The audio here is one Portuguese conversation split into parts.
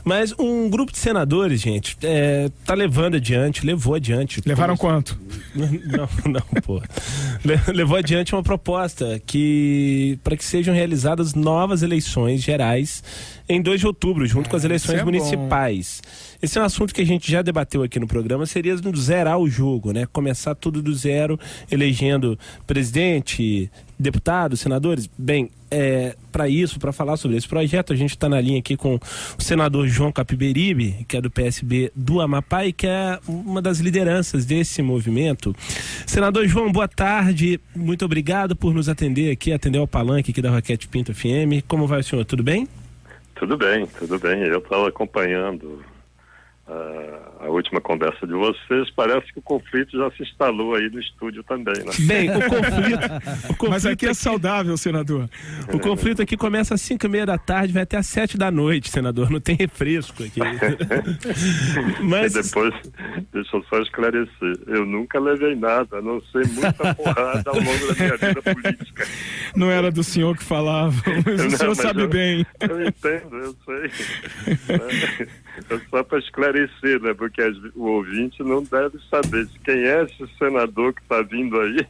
Mas um grupo de senadores, gente, levou adiante. Levaram quanto? Não, pô. Levou adiante uma proposta para que sejam realizadas novas eleições gerais em 2 de outubro, junto com as eleições municipais. Esse é um assunto que a gente já debateu aqui no programa, seria zerar o jogo, né? Começar tudo do zero, elegendo presidente, deputados, senadores. Bem, para falar sobre esse projeto, a gente está na linha aqui com o senador João Capiberibe, que é do PSB do Amapá e que é uma das lideranças desse movimento. Senador João, boa tarde, muito obrigado por nos atender ao palanque aqui da Roquete Pinto FM. Como vai o senhor, tudo bem? Tudo bem. Eu estava acompanhando a última conversa de vocês. Parece que o conflito já se instalou aí no estúdio também, né? Bem, o conflito mas aqui é saudável, senador. O conflito aqui começa às 5h30 da tarde, vai até às 7 da noite, senador. Não tem refresco aqui. Mas... E depois, deixa eu só esclarecer. Eu nunca levei nada, a não ser muita porrada ao longo da minha vida política. Não era do senhor que falava, mas o senhor sabe bem. Eu entendo, eu sei. É só para esclarecer, né? Porque o ouvinte não deve saber quem é esse senador que está vindo aí.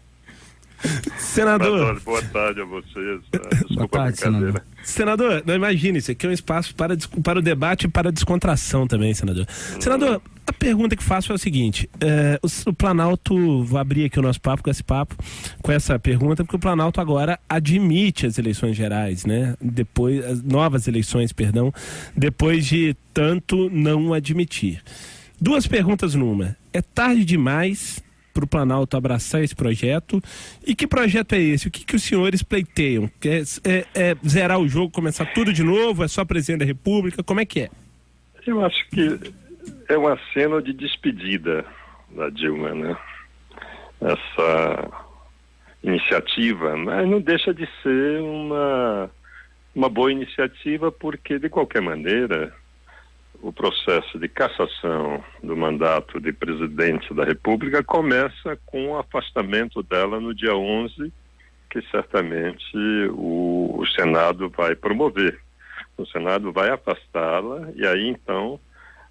Senador. Boa tarde a vocês. Desculpa a brincadeira. Senador, não imagine, isso aqui é um espaço para o debate e para a descontração também, senador. Senador, a pergunta que faço é o seguinte: o Planalto, vou abrir aqui o nosso papo com essa pergunta, porque o Planalto agora admite as eleições gerais, né? As novas eleições, depois de tanto não admitir. 2 perguntas numa. É tarde demais para o Planalto abraçar esse projeto? E que projeto é esse? O que os senhores pleiteiam? É zerar o jogo, começar tudo de novo? É só presidente da República? Como é que é? Eu acho que é uma cena de despedida da Dilma, né? Essa iniciativa, mas não deixa de ser uma boa iniciativa, porque, de qualquer maneira, o processo de cassação do mandato de presidente da República começa com o afastamento dela no dia 11, que certamente o Senado vai promover. O Senado vai afastá-la e aí, então,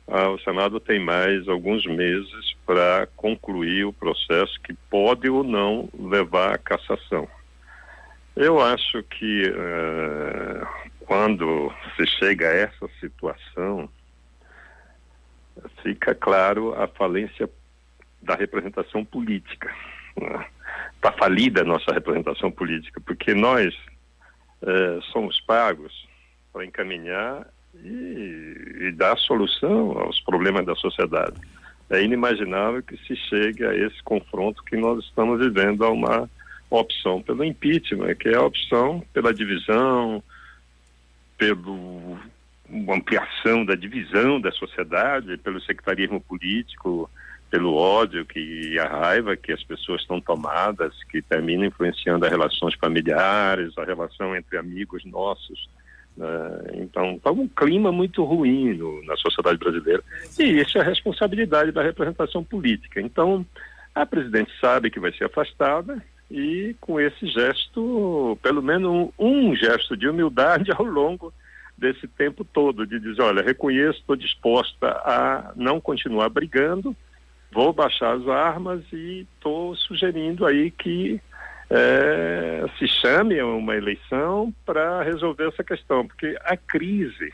o Senado tem mais alguns meses para concluir o processo que pode ou não levar à cassação. Eu acho que quando se chega a essa situação, fica claro a falência da representação política. Está falida a nossa representação política, porque nós somos pagos para encaminhar e dar solução aos problemas da sociedade. É inimaginável que se chegue a esse confronto que nós estamos vivendo, a uma opção pelo impeachment, que é a opção pela divisão, pela ampliação da divisão da sociedade, pelo sectarismo político, pelo ódio e a raiva que as pessoas estão tomadas, que termina influenciando as relações familiares, a relação entre amigos nossos. Então, está um clima muito ruim na sociedade brasileira. E isso é a responsabilidade da representação política. Então, a presidente sabe que vai ser afastada e, com esse gesto, pelo menos um gesto de humildade ao longo desse tempo todo, de dizer, olha, reconheço, estou disposta a não continuar brigando, vou baixar as armas e estou sugerindo aí que se chame a uma eleição para resolver essa questão, porque a crise,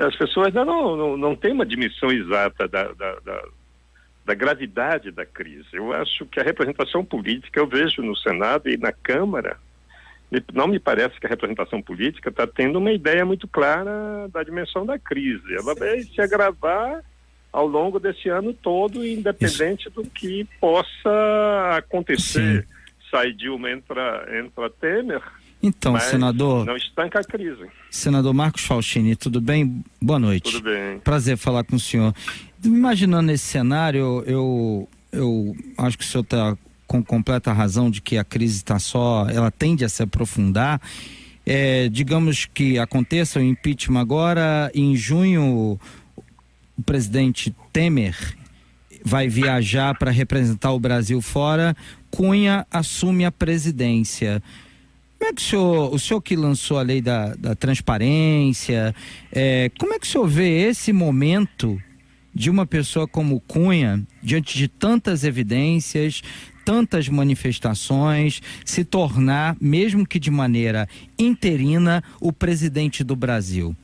as pessoas não têm uma dimensão exata da gravidade da crise. Eu acho que a representação política, eu vejo no Senado e na Câmara, não me parece que a representação política está tendo uma ideia muito clara da dimensão da crise. Ela vai se agravar ao longo desse ano todo, independente do que possa acontecer. Sim. Sai Dilma, entra Temer. Então, mas senador... não estanca a crise. Senador Marcos Faustini, tudo bem? Boa noite. Tudo bem. Prazer falar com o senhor. Imaginando esse cenário, eu acho que o senhor está com completa razão de que a crise ela tende a se aprofundar. Digamos que aconteça o impeachment agora, em junho o presidente Temer vai viajar para representar o Brasil fora, Cunha assume a presidência. Como é que o senhor que lançou a lei da transparência, como é que o senhor vê esse momento de uma pessoa como Cunha, diante de tantas evidências, tantas manifestações, se tornar, mesmo que de maneira interina, o presidente do Brasil?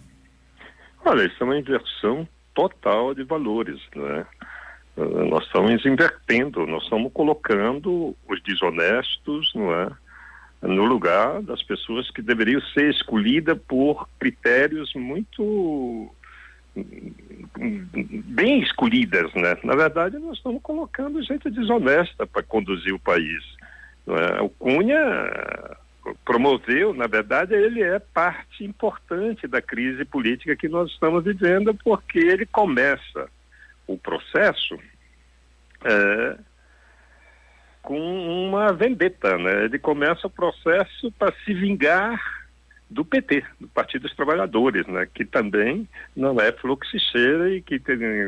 Olha, isso é uma inversão total de valores, né? Nós estamos invertendo, nós estamos colocando os desonestos, não é, no lugar das pessoas que deveriam ser escolhidas por critérios muito bem escolhidas, né? Na verdade, nós estamos colocando gente desonesta para conduzir o país, não é? O Cunha promoveu, na verdade, ele é parte importante da crise política que nós estamos vivendo, porque ele começa o processo com uma vendetta, né? Ele começa o processo para se vingar do PT, do Partido dos Trabalhadores, né? Que também não é fluxicheira e que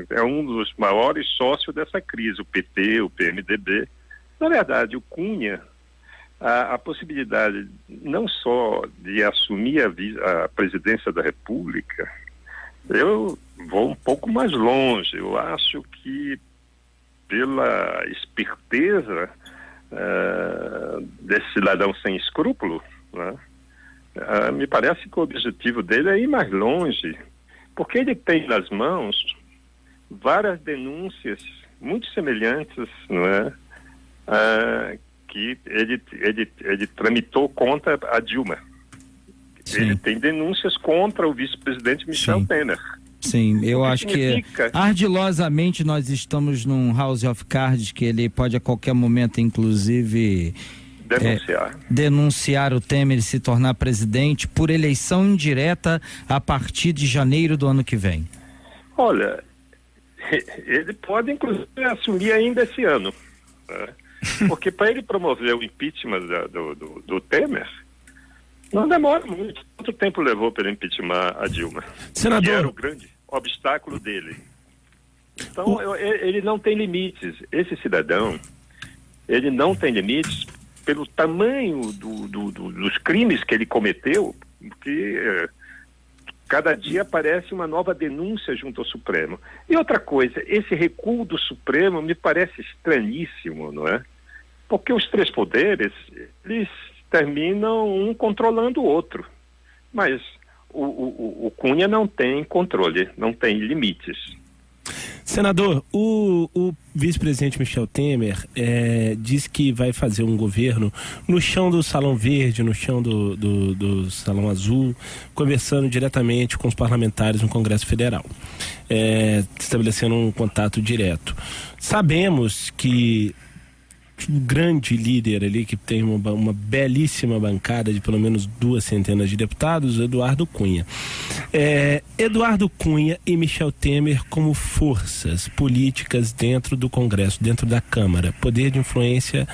é um dos maiores sócios dessa crise, o PT, o PMDB. Na verdade, o Cunha, a possibilidade não só de assumir a presidência da República, eu vou um pouco mais longe. Eu acho que pela esperteza desse cidadão sem escrúpulo, né, me parece que o objetivo dele é ir mais longe, porque ele tem nas mãos várias denúncias muito semelhantes, não é, que ele tramitou contra a Dilma. Sim. Ele tem denúncias contra o vice-presidente Michel Temer. Sim, eu acho que ardilosamente nós estamos num House of Cards que ele pode a qualquer momento, inclusive, denunciar o Temer e se tornar presidente por eleição indireta a partir de janeiro do ano que vem. Olha, ele pode inclusive assumir ainda esse ano, né? Porque para ele promover o impeachment do Temer, não demora muito. Quanto tempo levou para ele impeachment a Dilma? Senador, que era o grande obstáculo dele. Então, ele não tem limites. Esse cidadão, ele não tem limites pelo tamanho dos crimes que ele cometeu, porque cada dia aparece uma nova denúncia junto ao Supremo. E outra coisa, esse recuo do Supremo me parece estranhíssimo, não é? Porque os três poderes, eles terminam um controlando o outro. Mas o Cunha não tem controle, não tem limites. Senador, o vice-presidente Michel Temer diz que vai fazer um governo no chão do Salão Verde, no chão do Salão Azul, conversando diretamente com os parlamentares no Congresso Federal, estabelecendo um contato direto. Sabemos que o grande líder ali, que tem uma belíssima bancada de pelo menos 2 centenas de deputados, Eduardo Cunha. Eduardo Cunha e Michel Temer como forças políticas dentro do Congresso, dentro da Câmara, poder de influência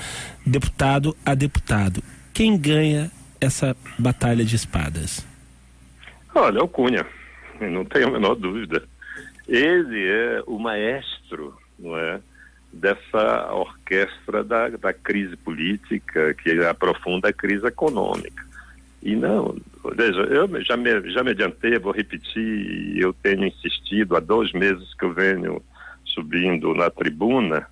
deputado a deputado. Quem ganha essa batalha de espadas? Olha, é o Cunha, não tenho a menor dúvida. Ele é o maestro, não é, dessa orquestra da crise política que aprofunda a crise econômica. E não, veja, eu já me adiantei, vou repetir, eu tenho insistido há 2 meses que eu venho subindo na tribuna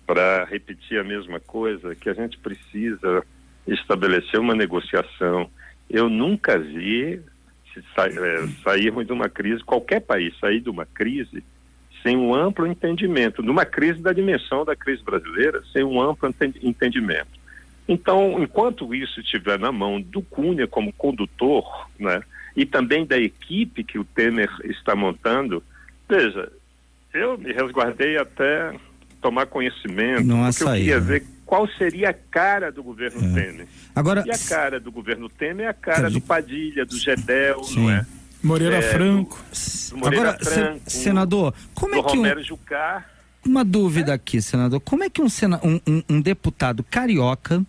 para repetir a mesma coisa, que a gente precisa estabelecer uma negociação. Eu nunca vi sairmos de uma crise, qualquer país sair de uma crise sem um amplo entendimento, numa crise da dimensão da crise brasileira, sem um amplo entendimento. Então, enquanto isso estiver na mão do Cunha como condutor, né, e também da equipe que o Temer está montando, veja, eu me resguardei até tomar conhecimento, porque eu queria ver qual seria a cara do governo Temer. Agora, e a cara do governo Temer é a cara do Padilha, do Gedel, não é? Moreira Franco. Agora, senador, como é que Romero Jucá. Uma dúvida aqui, senador. Como é que um deputado carioca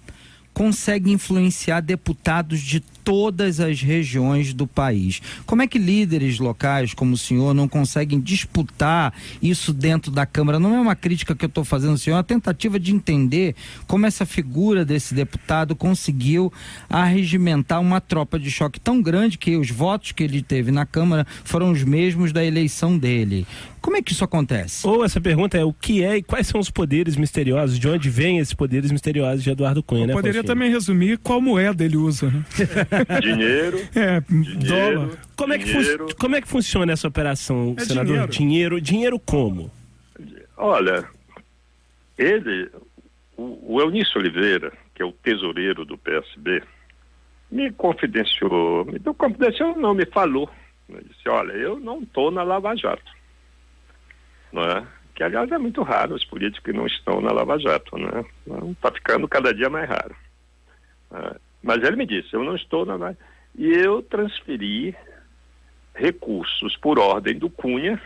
consegue influenciar deputados de todas as regiões do país. Como é que líderes locais como o senhor não conseguem disputar isso dentro da Câmara? Não é uma crítica que eu estou fazendo ao senhor, é uma tentativa de entender como essa figura desse deputado conseguiu arregimentar uma tropa de choque tão grande que os votos que ele teve na Câmara foram os mesmos da eleição dele. Como é que isso acontece? Ou essa pergunta é o que é e quais são os poderes misteriosos, de onde vêm esses poderes misteriosos de Eduardo Cunha, né, poderia Faustino? também resumir qual moeda ele usa, né? Dinheiro. Dólar. Como é que funciona essa operação, senador? Dinheiro como? Olha, o Eunício Oliveira, que é o tesoureiro do PSB, me falou. Ele disse, olha, eu não estou na Lava Jato. Não é? Que, aliás, é muito raro os políticos que não estão na Lava Jato. Né? Está ficando cada dia mais raro. Mas ele me disse, eu não estou na Lava Jato. E eu transferi recursos por ordem do Cunha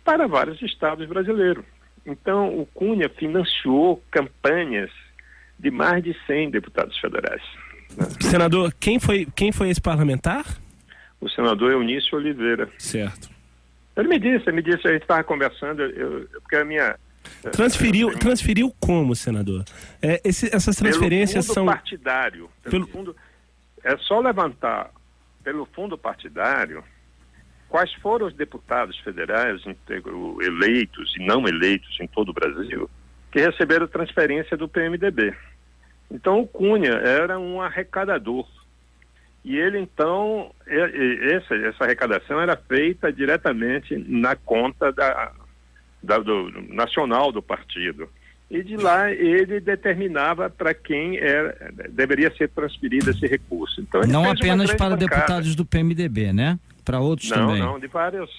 para vários estados brasileiros. Então, o Cunha financiou campanhas de mais de 100 deputados federais. Né? Senador, quem foi esse parlamentar? O senador Eunício Oliveira. Certo. Ele me disse, a gente estava conversando, porque a minha... Transferiu como, senador? Essas transferências pelo fundo partidário. É só levantar pelo fundo partidário quais foram os deputados federais eleitos e não eleitos em todo o Brasil que receberam transferência do PMDB. Então o Cunha era um arrecadador. E ele, então, essa arrecadação era feita diretamente na conta do nacional do partido. E de lá ele determinava para quem deveria ser transferido esse recurso. Então, ele não apenas para deputados do PMDB, né? Para outros também. Não, de várias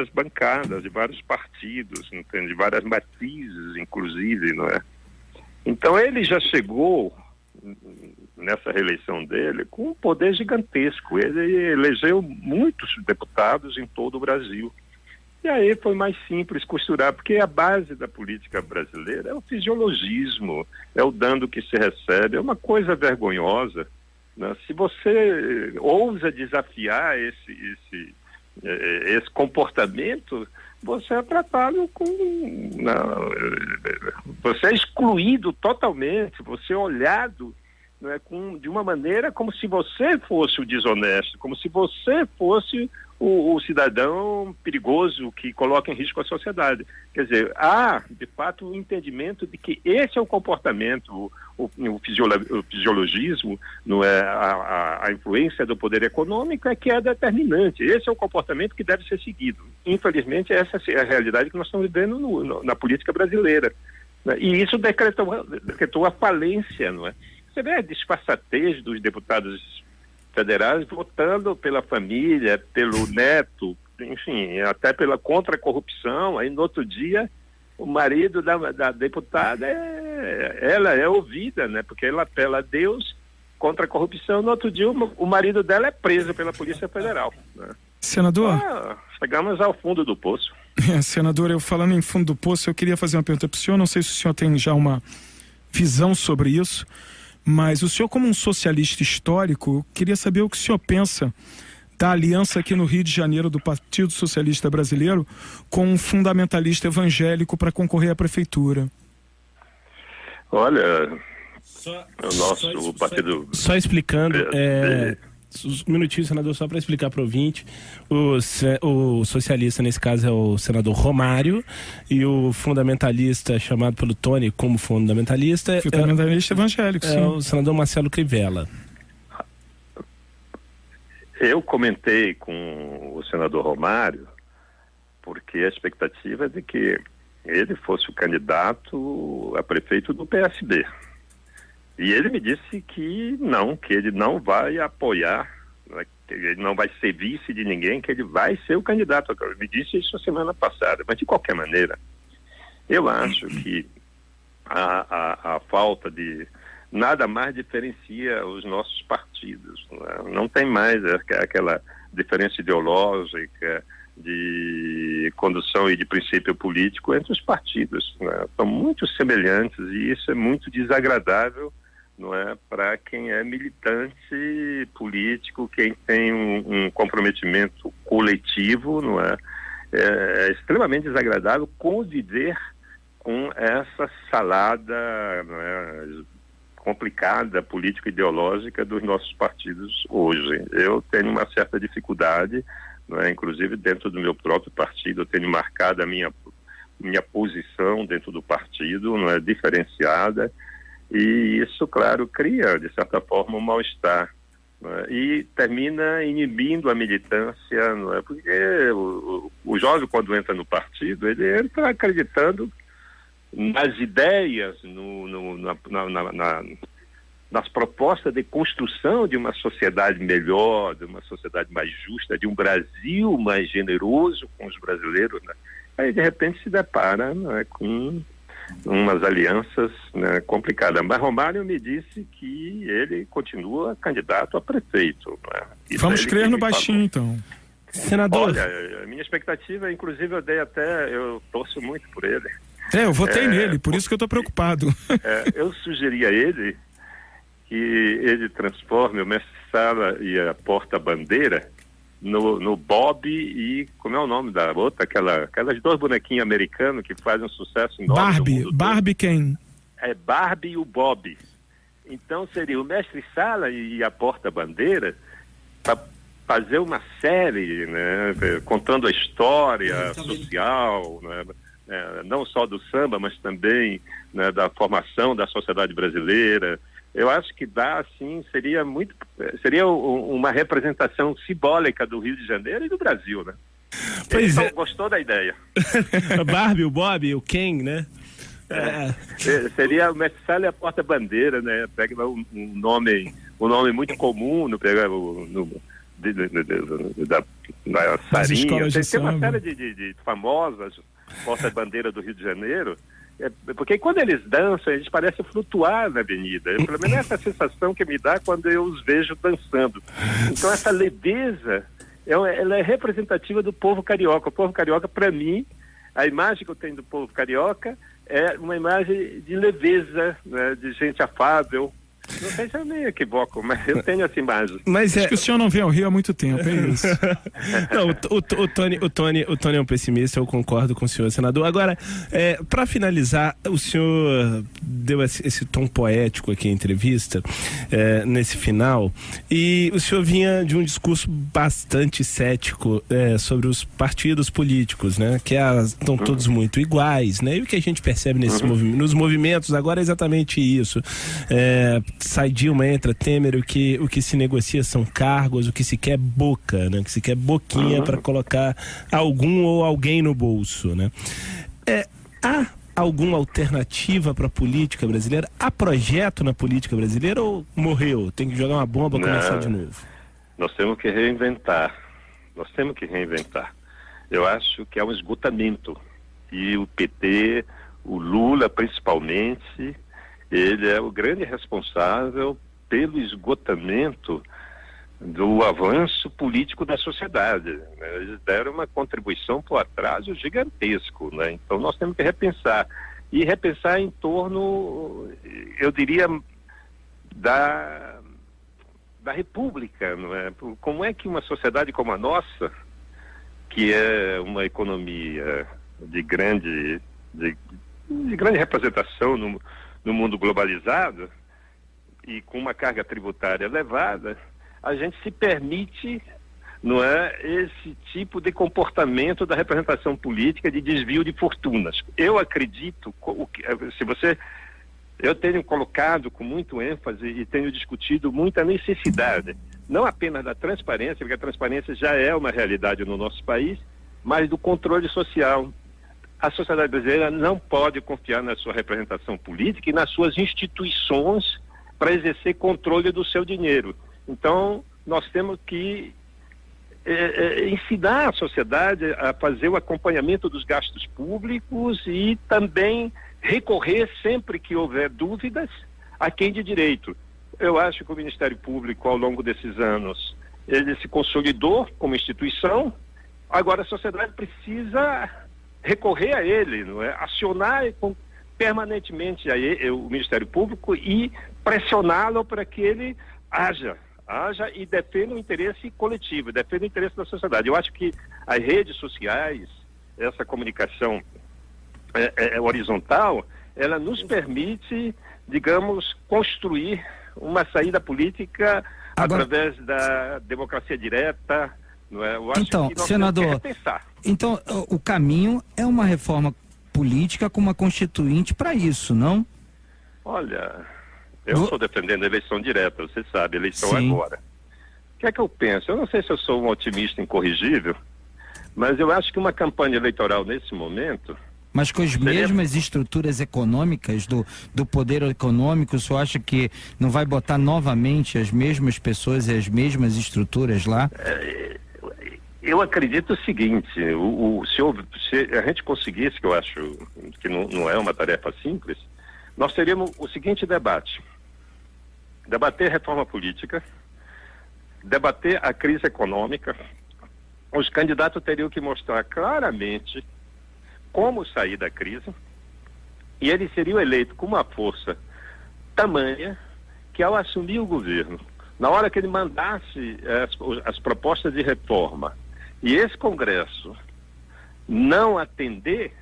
bancadas, de vários partidos, entende? De várias matrizes, inclusive, não é? Então ele já chegou nessa reeleição dele com um poder gigantesco. Ele elegeu muitos deputados em todo o Brasil. E aí foi mais simples costurar, porque a base da política brasileira é o fisiologismo, é o dando que se recebe, é uma coisa vergonhosa. Né? Se você ousa desafiar esse comportamento, você é tratado você é excluído totalmente, você é olhado, né, de uma maneira como se você fosse o desonesto, como se você fosse o cidadão perigoso que coloca em risco a sociedade. Quer dizer, há, de fato, o entendimento de que esse é o comportamento, o fisiologismo, não é, a influência do poder econômico é que é determinante. Esse é o comportamento que deve ser seguido. Infelizmente, essa é a realidade que nós estamos vivendo na política brasileira. Né? E isso decretou a falência, não é? Você vê a disfarçatez dos deputados federais votando pela família, pelo neto, enfim, até pela contra a corrupção. Aí no outro dia o marido da deputada ela é ouvida, né? Porque ela apela a Deus contra a corrupção. No outro dia o marido dela é preso pela Polícia Federal, né? Senador? Chegamos ao fundo do poço. Senador, eu falando em fundo do poço, eu queria fazer uma pergunta para o senhor, não sei se o senhor tem já uma visão sobre isso, mas o senhor, como um socialista histórico, eu queria saber o que o senhor pensa da aliança aqui no Rio de Janeiro do Partido Socialista Brasileiro com um fundamentalista evangélico para concorrer à prefeitura. Olha, o partido... Só explicando... Um minutinho, senador, só para explicar para o ouvinte, o socialista nesse caso é o senador Romário e o fundamentalista chamado pelo Tony como fundamentalista evangélico, sim. É o senador Marcelo Crivella. Eu comentei com o senador Romário porque a expectativa é de que ele fosse o candidato a prefeito do PSB. E ele me disse que ele não vai apoiar, né, que ele não vai ser vice de ninguém, que ele vai ser o candidato. Ele me disse isso a semana passada. Mas, de qualquer maneira, eu acho que a falta de... Nada mais diferencia os nossos partidos. Não tem mais aquela diferença ideológica de condução e de princípio político entre os partidos. Né? São muito semelhantes e isso é muito desagradável não é, para quem é militante político, quem tem um comprometimento coletivo, não é? É extremamente desagradável conviver com essa salada, não é, complicada, político-ideológica dos nossos partidos hoje. Eu tenho uma certa dificuldade, não é, inclusive dentro do meu próprio partido, eu tenho marcado a minha posição dentro do partido, não é, diferenciada, e isso, claro, cria, de certa forma, um mal-estar, não é? E termina inibindo a militância, não é? Porque o jovem, quando entra no partido, ele entra acreditando nas ideias, nas propostas de construção de uma sociedade melhor, de uma sociedade mais justa, de um Brasil mais generoso com os brasileiros, né? Aí, de repente, se depara, né, com umas alianças, né, complicadas. Mas Romário me disse que ele continua candidato a prefeito. Né? Vamos crer no baixinho, então. Senador. Olha, a minha expectativa, inclusive, eu torço muito por ele. Eu votei nele, por isso que eu estou preocupado. Eu sugeri a ele que ele transforme o Mestre Sala e a Porta-Bandeira no Bob e, como é o nome da outra, aquelas duas bonequinhas americanas que fazem um sucesso enorme. Barbie quem? É Barbie e o Bob. Então seria o Mestre Sala e a Porta-Bandeira para fazer uma série, né, contando a história social, né, não só do samba, mas também, né, da formação da sociedade brasileira. Eu acho que seria uma representação simbólica do Rio de Janeiro e do Brasil, né? Pois Ele gostou da ideia. A Barbie, o Bob, o Ken, né? Seria o Mestre Sala e a Porta-Bandeira, né? Pega um nome muito comum, da Sarinha. Tem uma série de famosas Porta-Bandeira do Rio de Janeiro. Porque quando eles dançam, eles parecem flutuar na avenida. Pelo menos essa sensação que me dá quando eu os vejo dançando. Então essa leveza, ela é representativa do povo carioca. O povo carioca, para mim, a imagem que eu tenho do povo carioca é uma imagem de leveza, né, de gente afável. Não sei se eu me equivoco, mas eu tenho essa imagem. Acho que o senhor não vem ao Rio há muito tempo, é isso. Não, o Tony é um pessimista, eu concordo com o senhor, senador. Agora, para finalizar, o senhor deu esse tom poético aqui em entrevista, nesse final, e o senhor vinha de um discurso bastante cético sobre os partidos políticos, né? Que estão todos muito iguais, né? E o que a gente percebe nos movimentos agora é exatamente isso. Sai Dilma, entra Temer, o que se negocia são cargos, o que se quer é boca, né? O que se quer é boquinha para colocar algum ou alguém no bolso, né? Há alguma alternativa para a política brasileira? Há projeto na política brasileira ou morreu? Tem que jogar uma bomba e começar de novo? Nós temos que reinventar. Eu acho que há um esgotamento. E o PT, o Lula principalmente, ele é o grande responsável pelo esgotamento do avanço político da sociedade, né? Eles deram uma contribuição para o atraso gigantesco, né? Então nós temos que repensar em torno, eu diria, da república, não é? Como é que uma sociedade como a nossa, que é uma economia de grande representação no mundo globalizado e com uma carga tributária elevada, a gente se permite, não é, esse tipo de comportamento da representação política de desvio de fortunas. Eu acredito, eu tenho colocado com muito ênfase e tenho discutido muita necessidade, não apenas da transparência, porque a transparência já é uma realidade no nosso país, mas do controle social. A sociedade brasileira não pode confiar na sua representação política e nas suas instituições para exercer controle do seu dinheiro. Então, nós temos que ensinar a sociedade a fazer o acompanhamento dos gastos públicos e também recorrer, sempre que houver dúvidas, a quem de direito. Eu acho que o Ministério Público, ao longo desses anos, ele se consolidou como instituição. Agora a sociedade precisa recorrer a ele, não é? Acionar permanentemente o Ministério Público e pressioná-lo para que ele haja e defenda o interesse coletivo, defenda o interesse da sociedade. Eu acho que as redes sociais, essa comunicação horizontal, ela nos permite, digamos, construir uma saída política através da democracia direta. Não é? Eu acho então, que nós senador, então o caminho é uma reforma política com uma constituinte para isso, não? Olha, eu estou defendendo a eleição direta, você sabe, eleição Sim. agora. O que é que eu penso? Eu não sei se eu sou um otimista incorrigível, mas eu acho que uma campanha eleitoral nesse momento... Mas com as mesmas estruturas econômicas do poder econômico, o senhor acha que não vai botar novamente as mesmas pessoas e as mesmas estruturas lá? Eu acredito o seguinte, se a gente conseguisse, que eu acho que não é uma tarefa simples, nós teríamos o seguinte debate: debater reforma política, debater a crise econômica. Os candidatos teriam que mostrar claramente como sair da crise, e eles seriam eleitos com uma força tamanha que, ao assumir o governo, na hora que ele mandasse as propostas de reforma e esse Congresso não atender,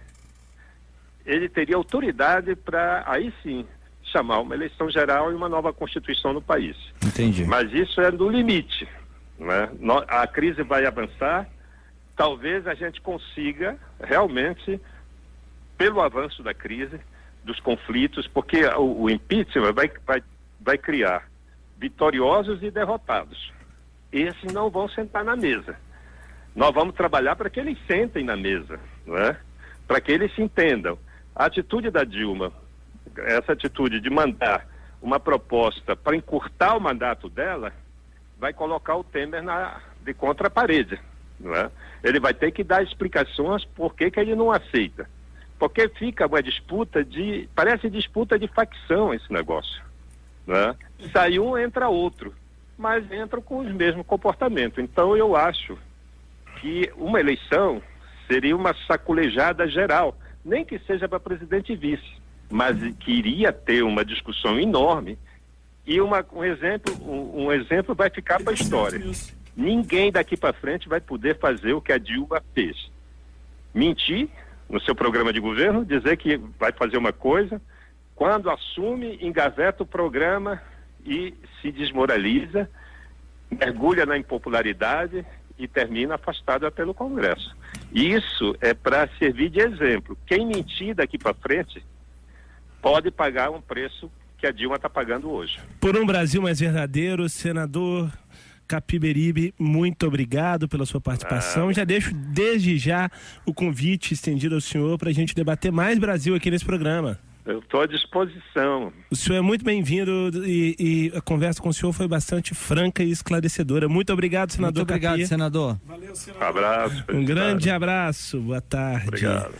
ele teria autoridade para, aí sim, chamar uma eleição geral e uma nova Constituição no país. Entendi. Mas isso é no limite, né? A crise vai avançar, talvez a gente consiga realmente, pelo avanço da crise, dos conflitos, porque o impeachment vai criar vitoriosos e derrotados. Esses não vão sentar na mesa. Nós vamos trabalhar para que eles sentem na mesa, não é? Para que eles se entendam. A atitude da Dilma, essa atitude de mandar uma proposta para encurtar o mandato dela, vai colocar o Temer de contra a parede, não é? Ele vai ter que dar explicações por que ele não aceita. Porque fica uma disputa parece disputa de facção esse negócio, né? Sai um, entra outro, mas entra com os mesmos comportamentos. Então eu acho que uma eleição seria uma saculejada geral, nem que seja para presidente e vice, mas que iria ter uma discussão enorme e um exemplo vai ficar para a história. Ninguém daqui para frente vai poder fazer o que a Dilma fez. Mentir no seu programa de governo, dizer que vai fazer uma coisa, quando assume, engaveta o programa e se desmoraliza, mergulha na impopularidade e termina afastada pelo Congresso. Isso é para servir de exemplo. Quem mentir daqui para frente pode pagar um preço que a Dilma está pagando hoje. Por um Brasil mais verdadeiro, senador Capiberibe, muito obrigado pela sua participação. Já deixo desde já o convite estendido ao senhor para a gente debater mais Brasil aqui nesse programa. Eu estou à disposição. O senhor é muito bem-vindo e a conversa com o senhor foi bastante franca e esclarecedora. Muito obrigado, senador. Muito obrigado, Capia. senador. Valeu, senador. Abraço. Um grande abraço. Boa tarde. Obrigado.